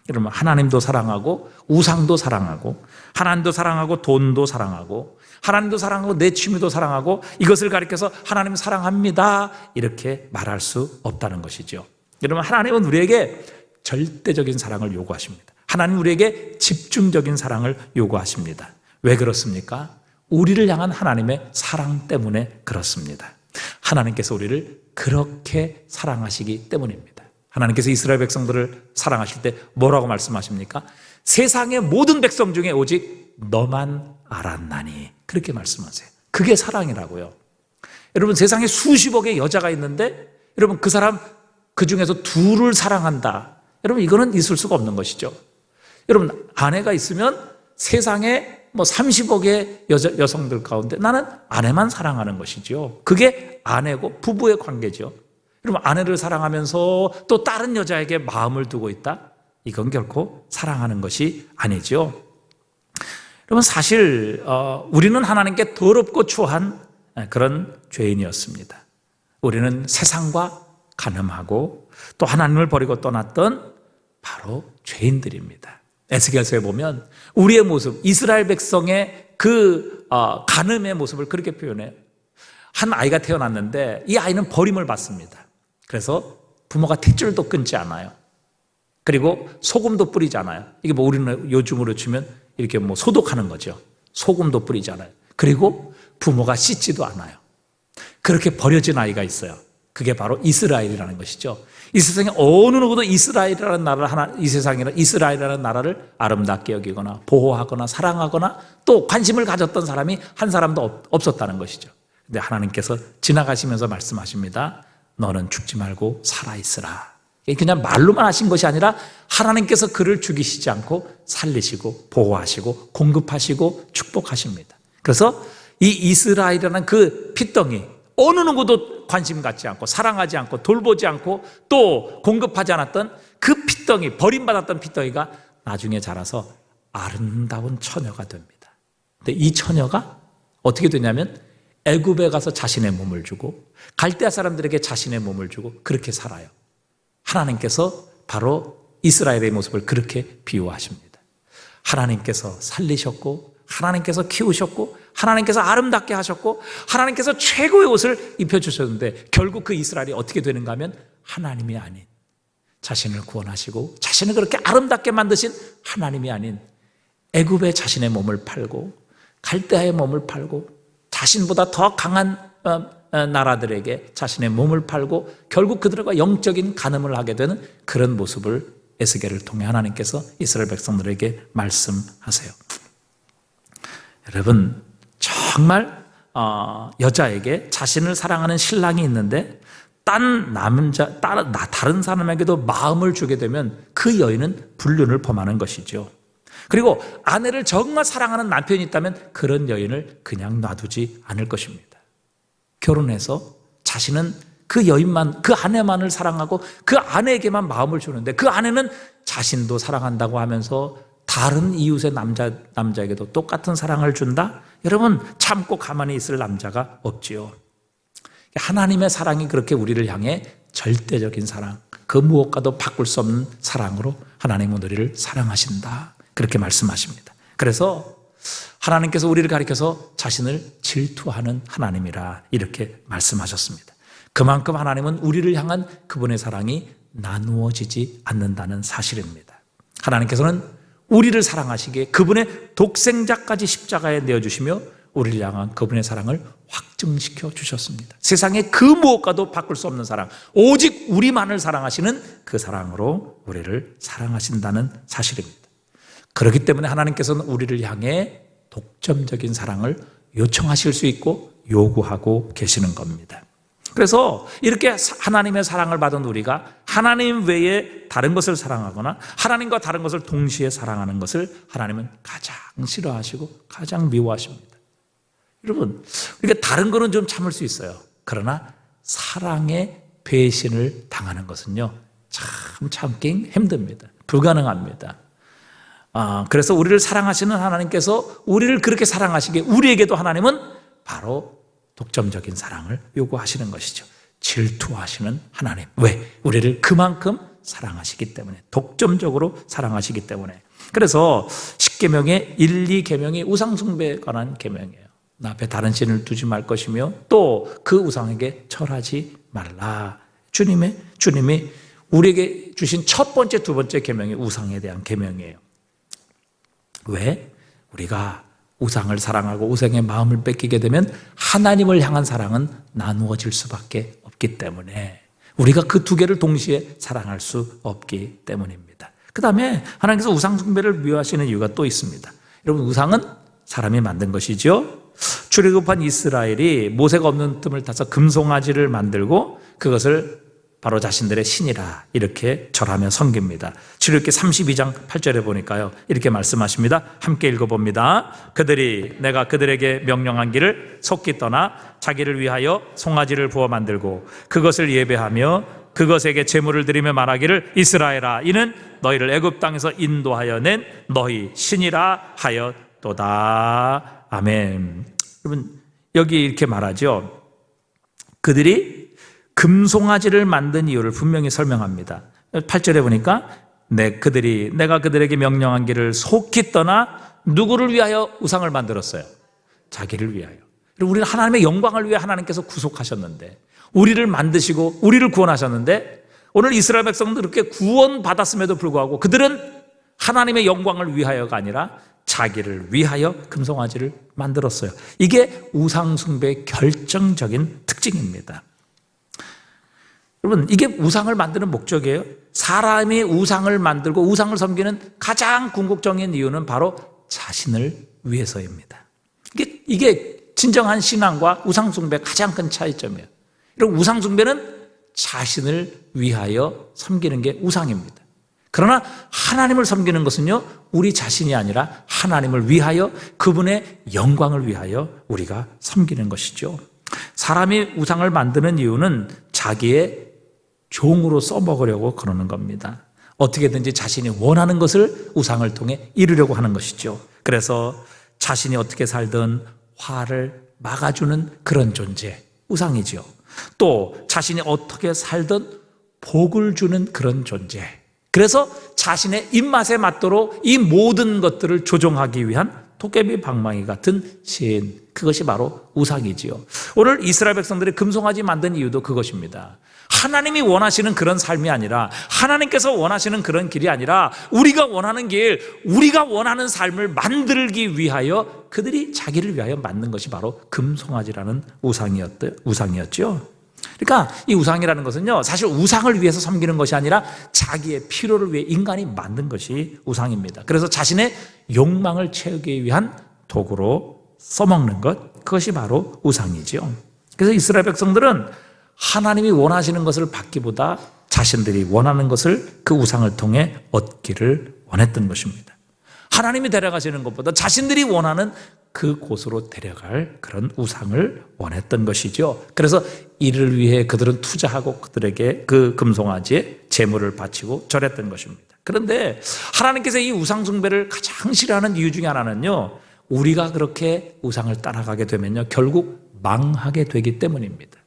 여러분, 하나님도 사랑하고 우상도 사랑하고 하나님도 사랑하고 돈도 사랑하고 하나님도 사랑하고 내 취미도 사랑하고 이것을 가리켜서 하나님 사랑합니다 이렇게 말할 수 없다는 것이죠. 여러분, 하나님은 우리에게 절대적인 사랑을 요구하십니다. 하나님 우리에게 집중적인 사랑을 요구하십니다. 왜 그렇습니까? 우리를 향한 하나님의 사랑 때문에 그렇습니다. 하나님께서 우리를 그렇게 사랑하시기 때문입니다. 하나님께서 이스라엘 백성들을 사랑하실 때 뭐라고 말씀하십니까? 세상의 모든 백성 중에 오직 너만 알았나니, 그렇게 말씀하세요. 그게 사랑이라고요. 여러분, 세상에 수십억의 여자가 있는데 여러분, 그 사람 그 중에서 둘을 사랑한다, 여러분, 이거는 있을 수가 없는 것이죠. 여러분, 아내가 있으면 세상에 30억의 여성들 가운데 나는 아내만 사랑하는 것이죠. 그게 아내고 부부의 관계죠. 여러분, 아내를 사랑하면서 또 다른 여자에게 마음을 두고 있다? 이건 결코 사랑하는 것이 아니죠. 여러분, 사실 우리는 하나님께 더럽고 추한 그런 죄인이었습니다. 우리는 세상과 간음하고 또 하나님을 버리고 떠났던 바로 죄인들입니다. 에스겔서에 보면 우리의 모습, 이스라엘 백성의 그 간음의 모습을 그렇게 표현해요. 한 아이가 태어났는데 이 아이는 버림을 받습니다. 그래서 부모가 탯줄도 끊지 않아요. 그리고 소금도 뿌리지 않아요. 이게 우리는 요즘으로 치면 이렇게 소독하는 거죠. 소금도 뿌리지 않아요. 그리고 부모가 씻지도 않아요. 그렇게 버려진 아이가 있어요. 그게 바로 이스라엘이라는 것이죠. 이 세상에 어느 누구도 이스라엘이라는 나라를 이 세상이나 이스라엘이라는 나라를 아름답게 여기거나 보호하거나 사랑하거나 또 관심을 가졌던 사람이 한 사람도 없었다는 것이죠. 근데 하나님께서 지나가시면서 말씀하십니다. 너는 죽지 말고 살아있으라. 그냥 말로만 하신 것이 아니라 하나님께서 그를 죽이시지 않고 살리시고 보호하시고 공급하시고 축복하십니다. 그래서 이 이스라엘이라는 그 핏덩이, 어느 누구도 관심 갖지 않고 사랑하지 않고 돌보지 않고 또 공급하지 않았던 그 핏덩이, 버림받았던 핏덩이가 나중에 자라서 아름다운 처녀가 됩니다. 근데 이 처녀가 어떻게 되냐면 애굽에 가서 자신의 몸을 주고 갈대아 사람들에게 자신의 몸을 주고 그렇게 살아요. 하나님께서 바로 이스라엘의 모습을 그렇게 비유하십니다. 하나님께서 살리셨고 하나님께서 키우셨고 하나님께서 아름답게 하셨고 하나님께서 최고의 옷을 입혀주셨는데 결국 그 이스라엘이 어떻게 되는가 하면 하나님이 아닌, 자신을 구원하시고 자신을 그렇게 아름답게 만드신 하나님이 아닌 애굽에 자신의 몸을 팔고 갈대아의 몸을 팔고 자신보다 더 강한 나라들에게 자신의 몸을 팔고 결국 그들과 영적인 간음을 하게 되는 그런 모습을 에스겔을 통해 하나님께서 이스라엘 백성들에게 말씀하세요. 여러분, 정말 여자에게 자신을 사랑하는 신랑이 있는데 다른 사람에게도 마음을 주게 되면 그 여인은 불륜을 범하는 것이죠. 그리고 아내를 정말 사랑하는 남편이 있다면 그런 여인을 그냥 놔두지 않을 것입니다. 결혼해서 자신은 그 여인만, 그 아내만을 사랑하고 그 아내에게만 마음을 주는데 그 아내는 자신도 사랑한다고 하면서 다른 이웃의 남자에게도 똑같은 사랑을 준다? 여러분, 참고 가만히 있을 남자가 없지요. 하나님의 사랑이 그렇게 우리를 향해 절대적인 사랑, 그 무엇과도 바꿀 수 없는 사랑으로 하나님은 우리를 사랑하신다, 그렇게 말씀하십니다. 그래서 하나님께서 우리를 가리켜서 자신을 질투하는 하나님이라 이렇게 말씀하셨습니다. 그만큼 하나님은 우리를 향한 그분의 사랑이 나누어지지 않는다는 사실입니다. 하나님께서는 우리를 사랑하시기에 그분의 독생자까지 십자가에 내어주시며 우리를 향한 그분의 사랑을 확증시켜 주셨습니다. 세상에 그 무엇과도 바꿀 수 없는 사랑, 오직 우리만을 사랑하시는 그 사랑으로 우리를 사랑하신다는 사실입니다. 그렇기 때문에 하나님께서는 우리를 향해 독점적인 사랑을 요청하실 수 있고 요구하고 계시는 겁니다. 그래서 이렇게 하나님의 사랑을 받은 우리가 하나님 외에 다른 것을 사랑하거나 하나님과 다른 것을 동시에 사랑하는 것을 하나님은 가장 싫어하시고 가장 미워하십니다. 여러분, 우리가 다른 거는 좀 참을 수 있어요. 그러나 사랑의 배신을 당하는 것은요, 참 참기 힘듭니다. 불가능합니다. 그래서 우리를 사랑하시는 하나님께서 우리를 그렇게 사랑하시기에 우리에게도 하나님은 바로 독점적인 사랑을 요구하시는 것이죠. 질투하시는 하나님. 왜? 우리를 그만큼 사랑하시기 때문에, 독점적으로 사랑하시기 때문에. 그래서 10계명의 1, 2계명이 우상숭배에 관한 계명이에요. 나 앞에 다른 신을 두지 말 것이며 또 그 우상에게 절하지 말라. 주님이 우리에게 주신 첫 번째, 두 번째 계명이 우상에 대한 계명이에요. 왜? 우리가 우상을 사랑하고 우상의 마음을 뺏기게 되면 하나님을 향한 사랑은 나누어질 수밖에 없기 때문에 우리가 그 두 개를 동시에 사랑할 수 없기 때문입니다. 그 다음에 하나님께서 우상 숭배를 미워하시는 이유가 또 있습니다. 여러분, 우상은 사람이 만든 것이죠. 출애굽한 이스라엘이 모세가 없는 틈을 타서 금송아지를 만들고 그것을 바로 자신들의 신이라 이렇게 절하며 섬깁니다. 출애굽기 32장 8절에 보니까요, 이렇게 말씀하십니다. 함께 읽어봅니다. 그들이 내가 그들에게 명령한 길을 속히 떠나 자기를 위하여 송아지를 부어 만들고 그것을 예배하며 그것에게 제물을 드리며 말하기를 이스라엘아, 이는 너희를 애굽 땅에서 인도하여 낸 너희 신이라 하였도다. 아멘. 여러분, 여기 이렇게 말하죠. 그들이 금송아지를 만든 이유를 분명히 설명합니다. 8절에 보니까 내가 그들에게 명령한 길을 속히 떠나 누구를 위하여 우상을 만들었어요? 자기를 위하여. 우리는 하나님의 영광을 위해 하나님께서 구속하셨는데, 우리를 만드시고 우리를 구원하셨는데, 오늘 이스라엘 백성들 그렇게 구원받았음에도 불구하고 그들은 하나님의 영광을 위하여가 아니라 자기를 위하여 금송아지를 만들었어요. 이게 우상 숭배의 결정적인 특징입니다. 여러분, 이게 우상을 만드는 목적이에요. 사람이 우상을 만들고 우상을 섬기는 가장 궁극적인 이유는 바로 자신을 위해서입니다. 이게 진정한 신앙과 우상 숭배의 가장 큰 차이점이에요. 이런 우상 숭배는 자신을 위하여 섬기는 게 우상입니다. 그러나 하나님을 섬기는 것은요, 우리 자신이 아니라 하나님을 위하여, 그분의 영광을 위하여 우리가 섬기는 것이죠. 사람이 우상을 만드는 이유는 자기의 종으로 써먹으려고 그러는 겁니다. 어떻게든지 자신이 원하는 것을 우상을 통해 이루려고 하는 것이죠. 그래서 자신이 어떻게 살든 화를 막아주는 그런 존재, 우상이죠. 또 자신이 어떻게 살든 복을 주는 그런 존재, 그래서 자신의 입맛에 맞도록 이 모든 것들을 조종하기 위한 도깨비 방망이 같은 신, 그것이 바로 우상이지요. 오늘 이스라엘 백성들이 금송아지 만든 이유도 그것입니다. 하나님이 원하시는 그런 삶이 아니라, 하나님께서 원하시는 그런 길이 아니라 우리가 원하는 길, 우리가 원하는 삶을 만들기 위하여 그들이 자기를 위하여 만든 것이 바로 금송아지라는 우상이었죠. 그러니까 이 우상이라는 것은요, 사실 우상을 위해서 섬기는 것이 아니라 자기의 필요를 위해 인간이 만든 것이 우상입니다. 그래서 자신의 욕망을 채우기 위한 도구로 써먹는 것, 그것이 바로 우상이죠. 그래서 이스라엘 백성들은 하나님이 원하시는 것을 받기보다 자신들이 원하는 것을 그 우상을 통해 얻기를 원했던 것입니다. 하나님이 데려가시는 것보다 자신들이 원하는 그 곳으로 데려갈 그런 우상을 원했던 것이죠. 그래서 이를 위해 그들은 투자하고 그들에게 그 금송아지에 제물을 바치고 절했던 것입니다. 그런데 하나님께서 이 우상 숭배를 가장 싫어하는 이유 중에 하나는요, 우리가 그렇게 우상을 따라가게 되면요, 결국 망하게 되기 때문입니다.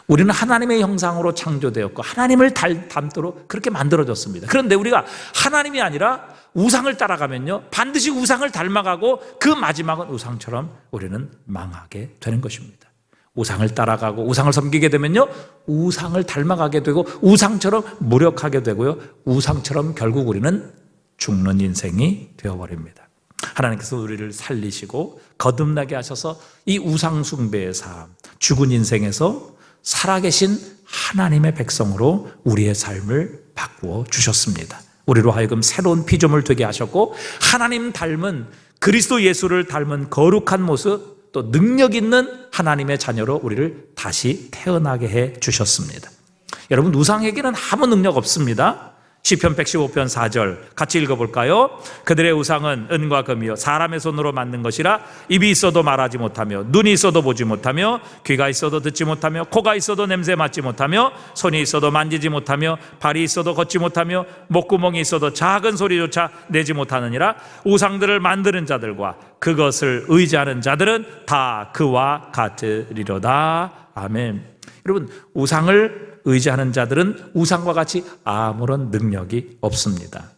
우리는 하나님의 형상으로 창조되었고 하나님을 닮도록 그렇게 만들어졌습니다. 그런데 우리가 하나님이 아니라 우상을 따라가면요, 반드시 우상을 닮아가고 그 마지막은 우상처럼 우리는 망하게 되는 것입니다. 우상을 따라가고 우상을 섬기게 되면요, 우상을 닮아가게 되고 우상처럼 무력하게 되고요, 우상처럼 결국 우리는 죽는 인생이 되어버립니다. 하나님께서 우리를 살리시고 거듭나게 하셔서 이 우상 숭배의 삶, 죽은 인생에서 살아계신 하나님의 백성으로 우리의 삶을 바꾸어 주셨습니다. 우리로 하여금 새로운 피조물 되게 하셨고, 하나님 닮은, 그리스도 예수를 닮은 거룩한 모습, 또 능력 있는 하나님의 자녀로 우리를 다시 태어나게 해 주셨습니다. 여러분, 우상에게는 아무 능력 없습니다. 시편 115편 4절 같이 읽어볼까요? 그들의 우상은 은과 금이요 사람의 손으로 만든 것이라 입이 있어도 말하지 못하며 눈이 있어도 보지 못하며 귀가 있어도 듣지 못하며 코가 있어도 냄새 맡지 못하며 손이 있어도 만지지 못하며 발이 있어도 걷지 못하며 목구멍이 있어도 작은 소리조차 내지 못하느니라. 우상들을 만드는 자들과 그것을 의지하는 자들은 다 그와 같으리로다. 아멘. 여러분, 우상을 의지하는 자들은 우상과 같이 아무런 능력이 없습니다.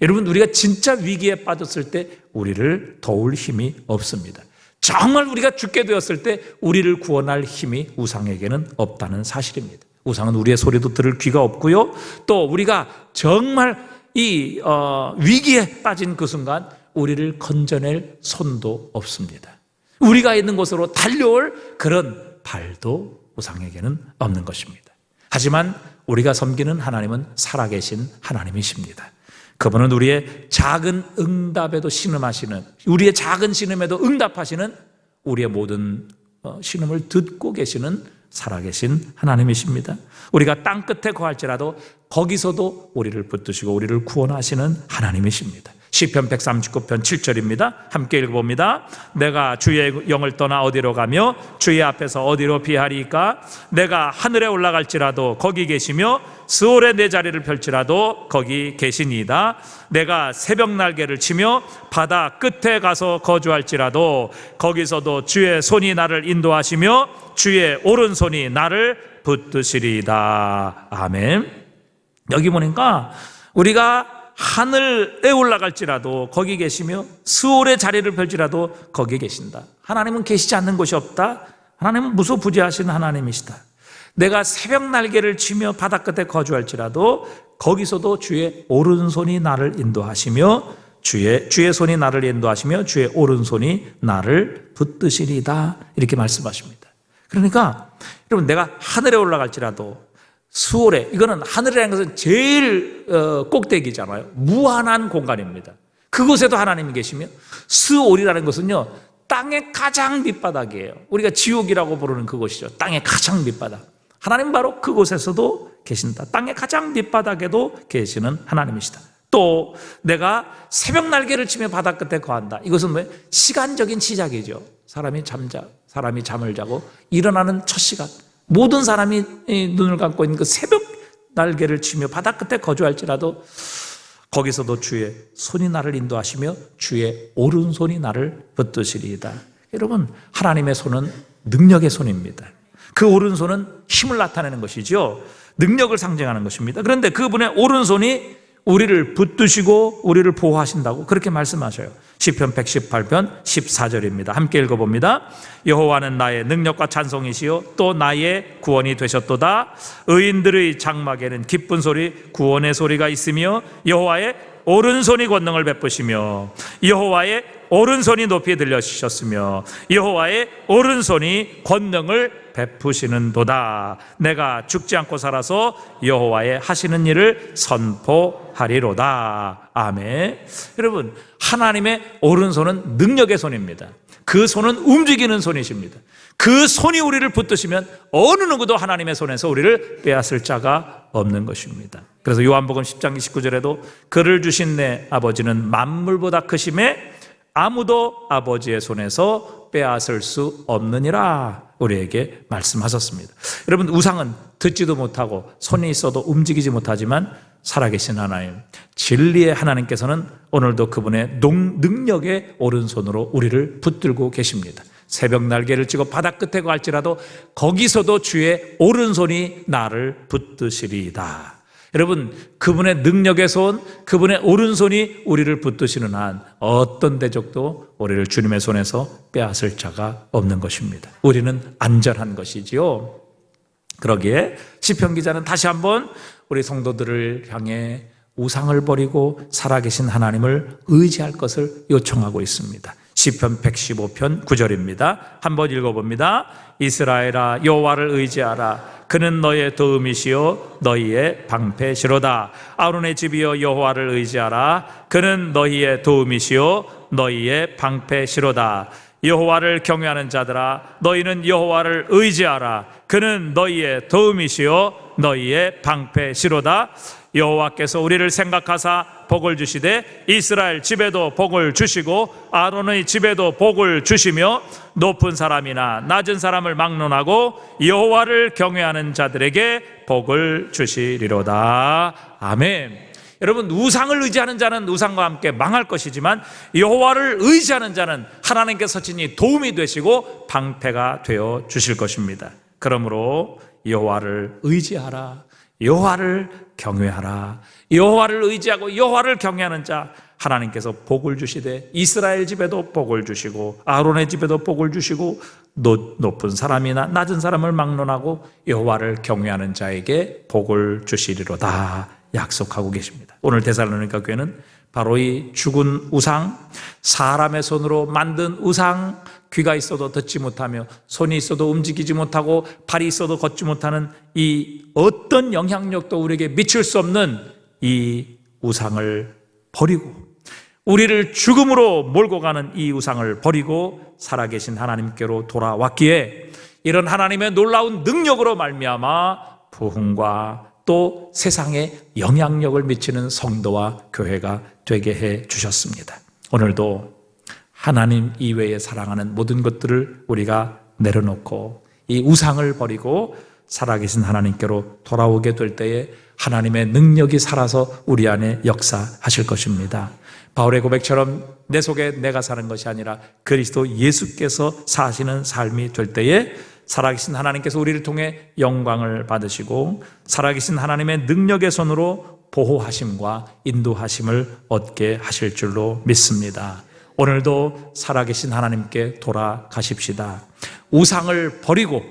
여러분, 우리가 진짜 위기에 빠졌을 때 우리를 도울 힘이 없습니다. 정말 우리가 죽게 되었을 때 우리를 구원할 힘이 우상에게는 없다는 사실입니다. 우상은 우리의 소리도 들을 귀가 없고요, 또 우리가 정말 이 위기에 빠진 그 순간 우리를 건져낼 손도 없습니다. 우리가 있는 곳으로 달려올 그런 발도 우상에게는 없는 것입니다. 하지만 우리가 섬기는 하나님은 살아계신 하나님이십니다. 그분은 우리의 작은 응답에도 신음하시는, 우리의 작은 신음에도 응답하시는, 우리의 모든 신음을 듣고 계시는 살아계신 하나님이십니다. 우리가 땅끝에 거할지라도 거기서도 우리를 붙드시고 우리를 구원하시는 하나님이십니다. 시편 139편 7절입니다. 함께 읽어봅니다. 내가 주의 영을 떠나 어디로 가며 주의 앞에서 어디로 피하리까? 내가 하늘에 올라갈지라도 거기 계시며 스올에 내 자리를 펼지라도 거기 계시니이다. 내가 새벽 날개를 치며 바다 끝에 가서 거주할지라도 거기서도 주의 손이 나를 인도하시며 주의 오른손이 나를 붙드시리이다. 아멘. 여기 보니까 우리가 하늘에 올라갈지라도 거기 계시며 스올의 자리를 펼지라도 거기 계신다. 하나님은 계시지 않는 곳이 없다. 하나님은 무소부지하신 하나님이시다. 내가 새벽 날개를 치며 바다 끝에 거주할지라도 거기서도 주의 오른손이 나를 인도하시며 주의 손이 나를 인도하시며 주의 오른손이 나를 붙드시리다. 이렇게 말씀하십니다. 그러니까 여러분, 내가 하늘에 올라갈지라도 스올에, 이거는 하늘이라는 것은 제일 꼭대기잖아요. 무한한 공간입니다. 그곳에도 하나님이 계시며, 스올이라는 것은요, 땅의 가장 밑바닥이에요. 우리가 지옥이라고 부르는 그곳이죠. 땅의 가장 밑바닥. 하나님 바로 그곳에서도 계신다. 땅의 가장 밑바닥에도 계시는 하나님이시다. 또 내가 새벽 날개를 치며 바다 끝에 거한다. 이것은 왜? 시간적인 시작이죠. 사람이 잠을 자고 일어나는 첫 시간, 모든 사람이 눈을 감고 있는 그 새벽 날개를 치며 바다 끝에 거주할지라도 거기서도 주의 손이 나를 인도하시며 주의 오른손이 나를 붙드시리이다. 여러분, 하나님의 손은 능력의 손입니다. 그 오른손은 힘을 나타내는 것이죠. 능력을 상징하는 것입니다. 그런데 그분의 오른손이 우리를 붙드시고 우리를 보호하신다고 그렇게 말씀하셔요. 시편 118편 14절입니다. 함께 읽어봅니다. 여호와는 나의 능력과 찬송이시요 또 나의 구원이 되셨도다. 의인들의 장막에는 기쁜 소리, 구원의 소리가 있으며 여호와의 오른손이 권능을 베푸시며 여호와의 오른손이 높이 들려주셨으며 여호와의 오른손이 권능을 베푸시는도다. 내가 죽지 않고 살아서 여호와의 하시는 일을 선포하리로다. 아멘. 여러분, 하나님의 오른손은 능력의 손입니다. 그 손은 움직이는 손이십니다. 그 손이 우리를 붙드시면 어느 누구도 하나님의 손에서 우리를 빼앗을 자가 없는 것입니다. 그래서 요한복음 10장 29절에도 그를 주신 내 아버지는 만물보다 크심에 아무도 아버지의 손에서 빼앗을 수 없느니라 우리에게 말씀하셨습니다. 여러분, 우상은 듣지도 못하고 손이 있어도 움직이지 못하지만 살아계신 하나님, 진리의 하나님께서는 오늘도 그분의 능력의 오른손으로 우리를 붙들고 계십니다. 새벽 날개를 치고 바다 끝에 갈지라도 거기서도 주의 오른손이 나를 붙드시리이다. 여러분, 그분의 능력의 손, 그분의 오른손이 우리를 붙드시는 한 어떤 대적도 우리를 주님의 손에서 빼앗을 자가 없는 것입니다. 우리는 안전한 것이지요. 그러기에 시편 기자는 다시 한번 우리 성도들을 향해 우상을 버리고 살아계신 하나님을 의지할 것을 요청하고 있습니다. 시편 115편 9절입니다. 한번 읽어봅니다. 이스라엘아, 여호와를 의지하라. 그는 너의 도움이시요 너희의 방패시로다. 아론의 집이여, 여호와를 의지하라. 그는 너희의 도움이시요 너희의 방패시로다. 여호와를 경외하는 자들아, 너희는 여호와를 의지하라. 그는 너희의 도움이시요 너희의 방패시로다. 여호와께서 우리를 생각하사 복을 주시되 이스라엘 집에도 복을 주시고 아론의 집에도 복을 주시며 높은 사람이나 낮은 사람을 막론하고 여호와를 경외하는 자들에게 복을 주시리로다. 아멘. 여러분, 우상을 의지하는 자는 우상과 함께 망할 것이지만 여호와를 의지하는 자는 하나님께서 친히 도움이 되시고 방패가 되어 주실 것입니다. 그러므로 여호와를 의지하라. 여호와를 경외하라. 여호와를 의지하고 여호와를 경외하는 자, 하나님께서 복을 주시되 이스라엘 집에도 복을 주시고 아론의 집에도 복을 주시고 높은 사람이나 낮은 사람을 막론하고 여호와를 경외하는 자에게 복을 주시리로다 약속하고 계십니다. 오늘 데살로니가 교회는 바로 이 죽은 우상, 사람의 손으로 만든 우상, 귀가 있어도 듣지 못하며 손이 있어도 움직이지 못하고 발이 있어도 걷지 못하는 이 어떤 영향력도 우리에게 미칠 수 없는 이 우상을 버리고, 우리를 죽음으로 몰고 가는 이 우상을 버리고 살아계신 하나님께로 돌아왔기에 이런 하나님의 놀라운 능력으로 말미암아 부흥과 또 세상에 영향력을 미치는 성도와 교회가 되게 해 주셨습니다. 오늘도 하나님 이외에 사랑하는 모든 것들을 우리가 내려놓고 이 우상을 버리고 살아계신 하나님께로 돌아오게 될 때에 하나님의 능력이 살아서 우리 안에 역사하실 것입니다. 바울의 고백처럼 내 속에 내가 사는 것이 아니라 그리스도 예수께서 사시는 삶이 될 때에 살아계신 하나님께서 우리를 통해 영광을 받으시고 살아계신 하나님의 능력의 손으로 보호하심과 인도하심을 얻게 하실 줄로 믿습니다. 오늘도 살아계신 하나님께 돌아가십시다. 우상을 버리고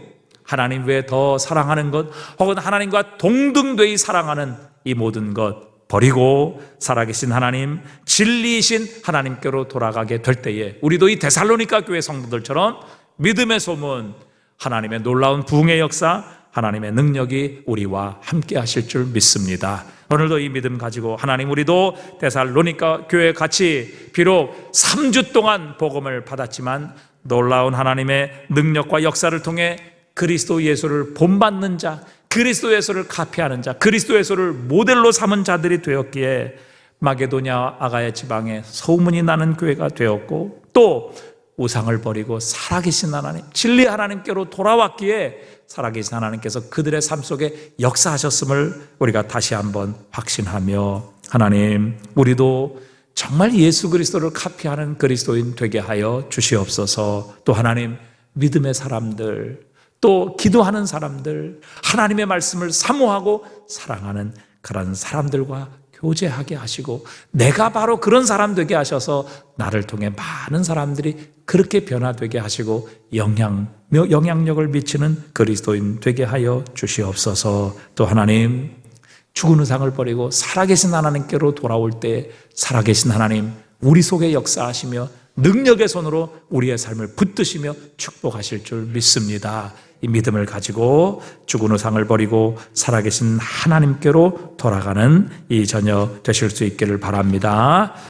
하나님 외에 더 사랑하는 것, 혹은 하나님과 동등되이 사랑하는 이 모든 것 버리고 살아계신 하나님, 진리이신 하나님께로 돌아가게 될 때에 우리도 이 데살로니가 교회 성도들처럼 믿음의 소문, 하나님의 놀라운 부흥의 역사, 하나님의 능력이 우리와 함께 하실 줄 믿습니다. 오늘도 이 믿음 가지고 하나님, 우리도 데살로니가 교회 같이 비록 3주 동안 복음을 받았지만 놀라운 하나님의 능력과 역사를 통해 그리스도 예수를 본받는 자, 그리스도 예수를 카피하는 자, 그리스도 예수를 모델로 삼은 자들이 되었기에 마게도냐 아가야 지방에 소문이 나는 교회가 되었고, 또 우상을 버리고 살아계신 하나님, 진리 하나님께로 돌아왔기에 살아계신 하나님께서 그들의 삶 속에 역사하셨음을 우리가 다시 한번 확신하며, 하나님, 우리도 정말 예수 그리스도를 카피하는 그리스도인 되게 하여 주시옵소서. 또 하나님, 믿음의 사람들, 또 기도하는 사람들, 하나님의 말씀을 사모하고 사랑하는 그런 사람들과 교제하게 하시고, 내가 바로 그런 사람 되게 하셔서 나를 통해 많은 사람들이 그렇게 변화되게 하시고 영향력을 미치는 그리스도인 되게 하여 주시옵소서. 또 하나님, 죽은 우상을 버리고 살아계신 하나님께로 돌아올 때 살아계신 하나님, 우리 속에 역사하시며 능력의 손으로 우리의 삶을 붙드시며 축복하실 줄 믿습니다. 이 믿음을 가지고 죽은 우상을 버리고 살아계신 하나님께로 돌아가는 이 저녁 되실 수 있기를 바랍니다.